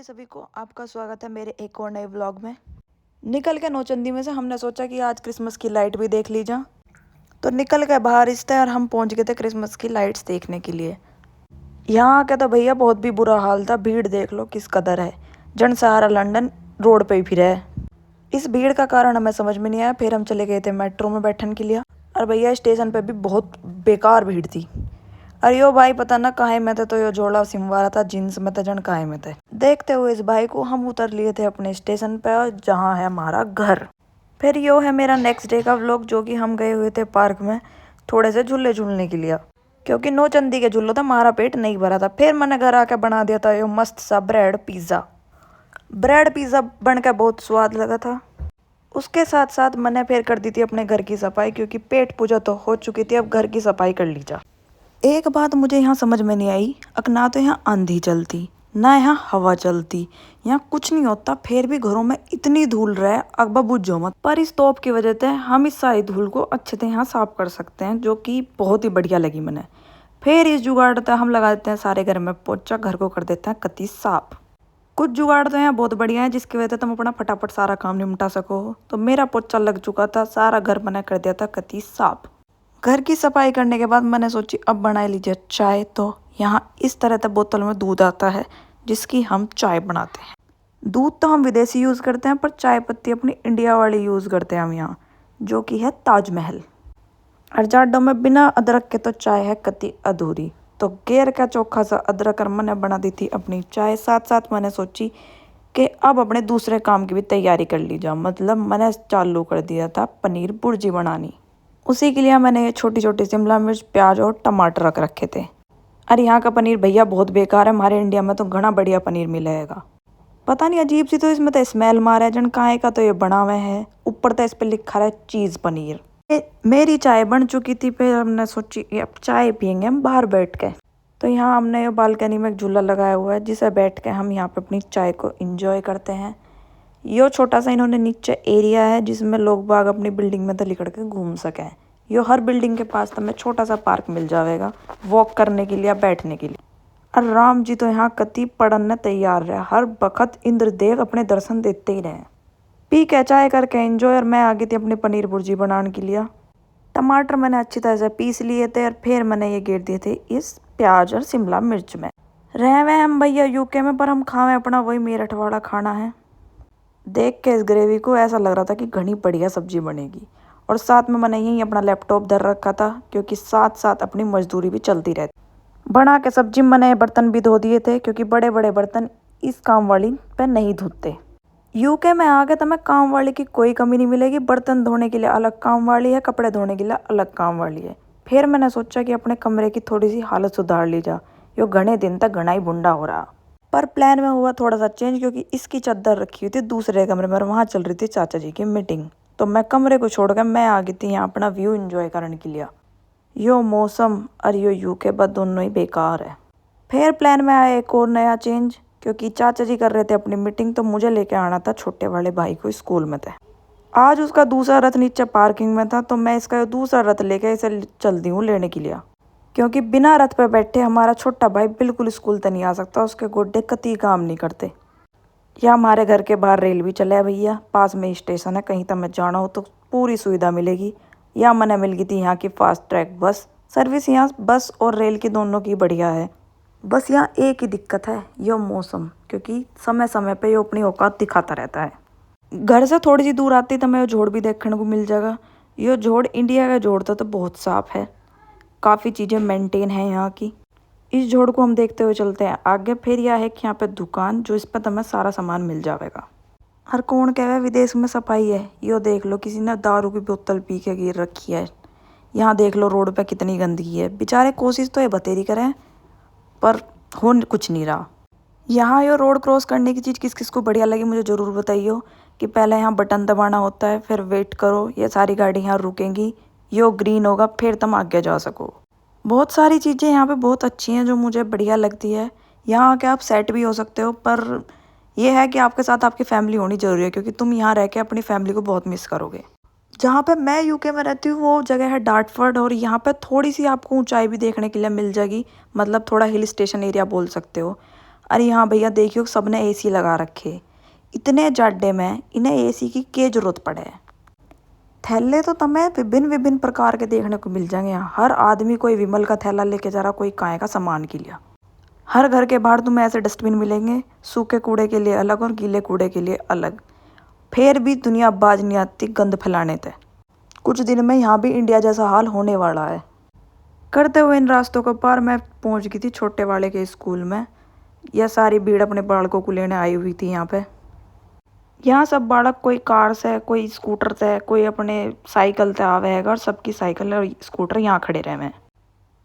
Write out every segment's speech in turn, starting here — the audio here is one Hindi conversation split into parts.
जी सभी को आपका स्वागत है मेरे एक और नए व्लॉग में। निकल के नौचंदी में से हमने सोचा कि आज क्रिसमस की लाइट भी देख ली जा। तो निकल के बाहर रिश्ते और हम पहुंच गए थे क्रिसमस की लाइट्स देखने के लिए। यहाँ आके तो भैया बहुत भी बुरा हाल था। भीड़ देख लो किस कदर है। जन सहारा लंदन रोड पे ही फिरा है। इस भीड़ का कारण हमें समझ में नहीं आया। फिर हम चले गए थे मेट्रो में बैठने के लिए। और भैया स्टेशन पे भी बहुत बेकार भीड़ थी। अरे यो भाई पता ना काहे में थे, तो यो झोला सिमवारा था जींस में थे, जन काहे में थे। देखते हुए इस भाई को हम उतर लिए थे अपने स्टेशन पे, जहाँ है हमारा घर। फिर यो है मेरा नेक्स्ट डे का व्लॉग, जो कि हम गए हुए थे पार्क में थोड़े से झूले झूलने के लिए, क्योंकि नौचंदी के झूलों था हमारा पेट नहीं भरा था। फिर मैंने घर आके बना दिया था यो मस्त सा ब्रेड पिज़्ज़ा बन के बहुत स्वाद लगा था। उसके साथ साथ मैंने फिर कर दी थी अपने घर की सफाई, क्योंकि पेट पूजा तो हो चुकी थी, अब घर की सफाई कर लीजा। एक बात मुझे यहाँ समझ में नहीं आई, ना तो यहाँ आंधी चलती ना यहाँ हवा चलती, यहाँ कुछ नहीं होता, फिर भी घरों में इतनी धूल रहे अकबा बुझो मत। पर इस तोप की वजह से हम इस सारी धूल को अच्छे से यहाँ साफ कर सकते हैं, जो कि बहुत ही बढ़िया लगी मैंने। फिर इस जुगाड़ से हम लगा देते हैं सारे घर में पोछा, घर को कर देते हैं कति साफ। कुछ जुगाड़ तो यहाँ बहुत बढ़िया है, जिसकी वजह से तुम अपना फटाफट सारा काम निपटा सको। तो मेरा पोछा लग चुका था, सारा घर मैंने कर दिया था कति साफ। घर की सफाई करने के बाद मैंने सोची अब बना लीजिए चाय। तो यहाँ इस तरह से बोतल में दूध आता है, जिसकी हम चाय बनाते हैं। दूध तो हम विदेशी यूज़ करते हैं, पर चाय पत्ती अपनी इंडिया वाली यूज़ करते हैं हम यहाँ, जो कि है ताजमहल। अर्जाडो में बिना अदरक के तो चाय है कति अधूरी। तो गेर का चोखा सा अदरक और मैंने बना दी थी अपनी चाय। साथ साथ मैंने सोची कि अब अपने दूसरे काम की भी तैयारी कर ली जाए, मतलब मैंने चालू कर दिया था पनीर भुर्जी बनानी। उसी के लिए मैंने ये छोटी छोटी शिमला मिर्च, प्याज और टमाटर रख रखे थे। अरे यहाँ का पनीर भैया बहुत बेकार है, हमारे इंडिया में तो घना बढ़िया पनीर मिलेगा। पता नहीं अजीब सी तो इसमें तो स्मेल मारा है, जन काहे का तो ये बना हुआ है। ऊपर तो इस पर लिखा है चीज़ पनीर। मेरी चाय बन चुकी थी, फिर हमने सोची अब चाय पियेंगे हम बाहर बैठ के। तो यहाँ हमने ये बालकनी में एक झूला लगाया हुआ है, जिसे बैठ के हम यहाँ पे अपनी चाय को इंजॉय करते हैं। यो छोटा सा इन्होंने नीचे एरिया है, जिसमें लोग बाग अपनी बिल्डिंग में तली करके घूम सकें। यो हर बिल्डिंग के पास तो हमें छोटा सा पार्क मिल जाएगा वॉक करने के लिए या बैठने के लिए। और राम जी तो यहाँ कति पढ़ने तैयार रहे, हर बखत इंद्रदेव अपने दर्शन देते ही रहे। पी के चाय करके एंजॉय। और मैं आ गई थी अपनी पनीर भुर्जी बनाने के लिए। टमाटर मैंने अच्छी तरह से पीस लिए थे, और फिर मैंने ये गिर दिए थे इस प्याज और शिमला मिर्च में। रहे हुए हम भैया यूके में, पर हम खावे अपना वही मेरठ वाला खाना है। देख के इस ग्रेवी को ऐसा लग रहा था कि घनी बढ़िया सब्जी बनेगी। और साथ में मैंने यहीं अपना लैपटॉप धर रखा था, क्योंकि साथ साथ अपनी मजदूरी भी चलती रहती। बना के सब्जी मैंने बर्तन भी धो दिए थे, क्योंकि बड़े बड़े बर्तन इस काम वाली पे नहीं धोते। यूके में आ गए तो मैं काम वाली की कोई कमी नहीं मिलेगी। बर्तन धोने के लिए अलग काम वाली है, कपड़े धोने के लिए अलग काम वाली है। फिर मैंने सोचा कि अपने कमरे की थोड़ी सी हालत सुधार ली जा, यो घने दिन तक घना ही बुंडा हो रहा। पर प्लान में हुआ थोड़ा सा चेंज, क्योंकि इसकी चादर रखी हुई थी दूसरे कमरे में और वहाँ चल रही थी चाचा जी की मीटिंग। तो मैं कमरे को छोड़कर मैं आ गई थी यहाँ अपना व्यू एंजॉय करने के लिए। यो मौसम और यो यूके बस दोनों ही बेकार है। फिर प्लान में आया एक और नया चेंज, क्योंकि चाचा जी कर रहे थे अपनी मीटिंग, तो मुझे लेके आना था छोटे वाले भाई को स्कूल में थे। आज उसका दूसरा रथ नीचे पार्किंग में था, तो मैं इसका दूसरा रथ लेके इसे चल दी हूँ लेने के लिए, क्योंकि बिना रथ पे बैठे हमारा छोटा भाई बिल्कुल स्कूल तक नहीं आ सकता। उसके गोड्डे कतई काम नहीं करते। या हमारे घर के बाहर रेल भी चले भैया, पास में स्टेशन है, कहीं तक मैं जाना हो तो पूरी सुविधा मिलेगी। या मैंने मिल गई थी यहाँ की फास्ट ट्रैक बस सर्विस। यहाँ बस और रेल की दोनों की बढ़िया है। बस यहाँ एक ही दिक्कत है, यो मौसम, क्योंकि समय समय पे ये अपनी औकात दिखाता रहता है। घर से थोड़ी सी दूर आती तो मैं झोड़ भी देखने को मिल जाएगा। यो झोड़ इंडिया का झोड़ तो बहुत साफ है, काफ़ी चीज़ें मेंटेन है यहाँ की। इस झोड़ को हम देखते हुए चलते हैं आगे। फिर यह है कि यहाँ पे दुकान, जो इस पर तुम्हें सारा सामान मिल जाएगा। हर कौन कहे विदेश में सफाई है, यो देख लो किसी ने दारू की बोतल पी के गिर रखी है। यहाँ देख लो रोड पे कितनी गंदगी है। बेचारे कोशिश तो ये बतेरी करें, पर हो कुछ नहीं रहा। यहाँ यो रोड क्रॉस करने की चीज़ किस किस को बढ़िया लगी मुझे ज़रूर बताइए। कि पहले यहाँ बटन दबाना होता है, फिर वेट करो, ये सारी गाड़ी यहाँ रुकेंगी, यो ग्रीन होगा, फिर तुम आगे जा सको। बहुत सारी चीज़ें यहाँ पे बहुत अच्छी हैं जो मुझे बढ़िया लगती है। यहाँ आके आप सेट भी हो सकते हो, पर यह है कि आपके साथ आपकी फैमिली होनी ज़रूरी है, क्योंकि तुम यहाँ रह के अपनी फैमिली को बहुत मिस करोगे। जहाँ पे मैं यूके में रहती हूँ वो जगह है डार्टफोर्ड, और यहाँ पे थोड़ी सी आपको ऊंचाई भी देखने के लिए मिल जाएगी, मतलब थोड़ा हिल स्टेशन एरिया बोल सकते हो। अरे यहाँ भैया देखियो सबने एसी लगा रखे, इतने जाडे में इन्हें एसी की क्या जरूरत पड़े है। थैले तो तुम्हें विभिन्न विभिन्न प्रकार के देखने को मिल जाएंगे यहाँ। हर आदमी कोई विमल का थैला लेके जा रहा, कोई काय का सामान के लिया। हर घर के बाहर तुम्हें ऐसे डस्टबिन मिलेंगे, सूखे कूड़े के लिए अलग और गीले कूड़े के लिए अलग। फिर भी दुनिया बाज नहीं आती गंद फैलाने थे। कुछ दिन में यहाँ भी इंडिया जैसा हाल होने वाला है। करते हुए इन रास्तों को पार मैं पहुँच गई थी छोटे वाले के स्कूल में। यह सारी भीड़ अपने बालकों को लेने आई हुई थी यहाँ पे। यहाँ सब बालक कोई कार से, कोई स्कूटर से, कोई अपने साइकिल से आवे है और सबकी साइकिल और स्कूटर यहाँ खड़े रहे हैं।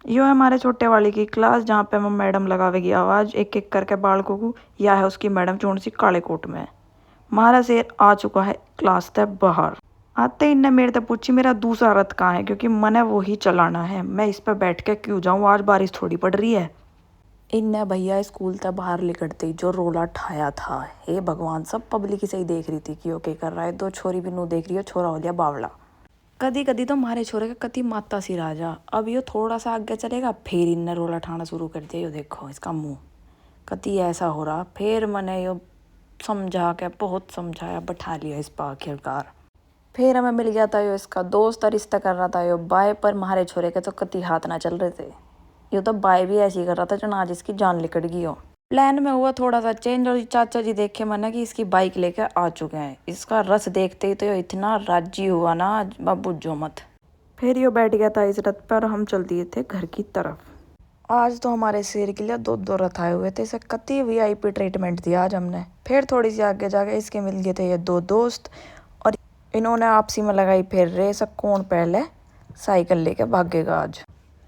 यो है हमारे छोटे वाले की क्लास, जहाँ पे हम मैडम लगावेगी आवाज़ एक एक करके बालकों को। यह है उसकी मैडम जो सी काले कोट में है। हमारा शेर आ चुका है क्लास से बाहर। आते ही इनने मेरे से पूछी मेरा दूसरा रथ कहाँ है, क्योंकि मैंने वही चलाना है। मैं इस पर बैठ के क्यों जाऊँ, आज बारिश थोड़ी पड़ रही है। इनने भैया स्कूल से बाहर निकलते ही जो रोला ठाया था, हे भगवान, सब पब्लिक ही सही देख रही थी कि ओके कर रहा है। दो छोरी भी नू देख रही है, छोरा हो लिया बावला। कदी कदी तो हमारे छोरे का कति माता सी राजा। अब यो थोड़ा सा आगे चलेगा फिर इनने रोला ठाना शुरू कर दिया। यो देखो इसका मुंह कति ऐसा हो रहा। फिर मैंने यो समझा के बहुत समझाया, बैठा लिया इस पर आखिरकार। फिर हमें मिल गया था यो इसका दोस्त और रिश्ता कर रहा था यो बाय पर। हमारे छोरे के तो कति हाथ ना चल रहे थे। यो तो बाय भी ऐसे ही कर रहा था जन आज इसकी जान लिकट गई हो। प्लान में हुआ थोड़ा सा चेंज और चाचा जी देखे मैंने कि इसकी बाइक लेके आ चुके हैं। इसका रस देखते ही तो यो इतना राजी हुआ ना, बाबू जो मत। फिर यो बैठ गया था इस रथ पर, हम चल दिए थे घर की तरफ। आज तो हमारे शेर के लिए दो रथ आए हुए थे। इसे कति VIP ट्रीटमेंट दिया आज हमने। फिर थोड़ी सी आगे जाके इसके मिल गए थे ये दो दोस्त और इन्होंने आपसी में लगाई फिर रेस, कौन पहले साइकिल लेके भागेगा आज।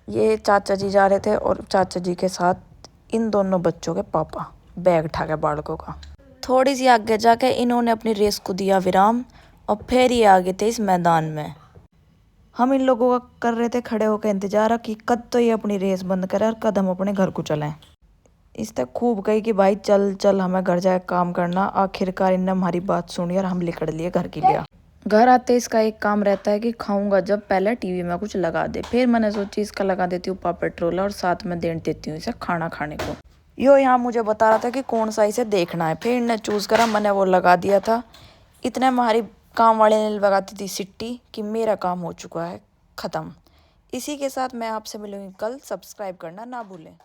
ये चाचा जी जा रहे थे और चाचा जी के साथ इन दोनों बच्चों के पापा बैग उठा के बालकों का। थोड़ी सी आगे जाके इन्होंने अपनी रेस को दिया विराम और फिर ये आगे थे इस मैदान में। हम इन लोगों का कर रहे थे खड़े होकर इंतजार कि कद तो ये अपनी रेस बंद करे और कद हम अपने घर को चलें। इस तक खूब कही कि भाई चल चल हमें घर जाए काम करना। आखिरकार इनने हमारी बात सुनी और हम निकल लिए घर के लिए। घर आते इसका एक काम रहता है कि खाऊंगा जब पहले टीवी में कुछ लगा दे। फिर मैंने सोची इसका लगा देती हूँ पापा ट्रोला और साथ में दे देती हूँ इसे खाना खाने को। यो यहाँ मुझे बता रहा था कि कौन सा इसे देखना है, फिर इन्हें चूज करा, मैंने वो लगा दिया था। इतने हमारी काम वाले ने लगाती थी सिट्टी कि मेरा काम हो चुका है ख़त्म। इसी के साथ मैं आपसे मिलूंगी कल। सब्सक्राइब करना ना भूलें।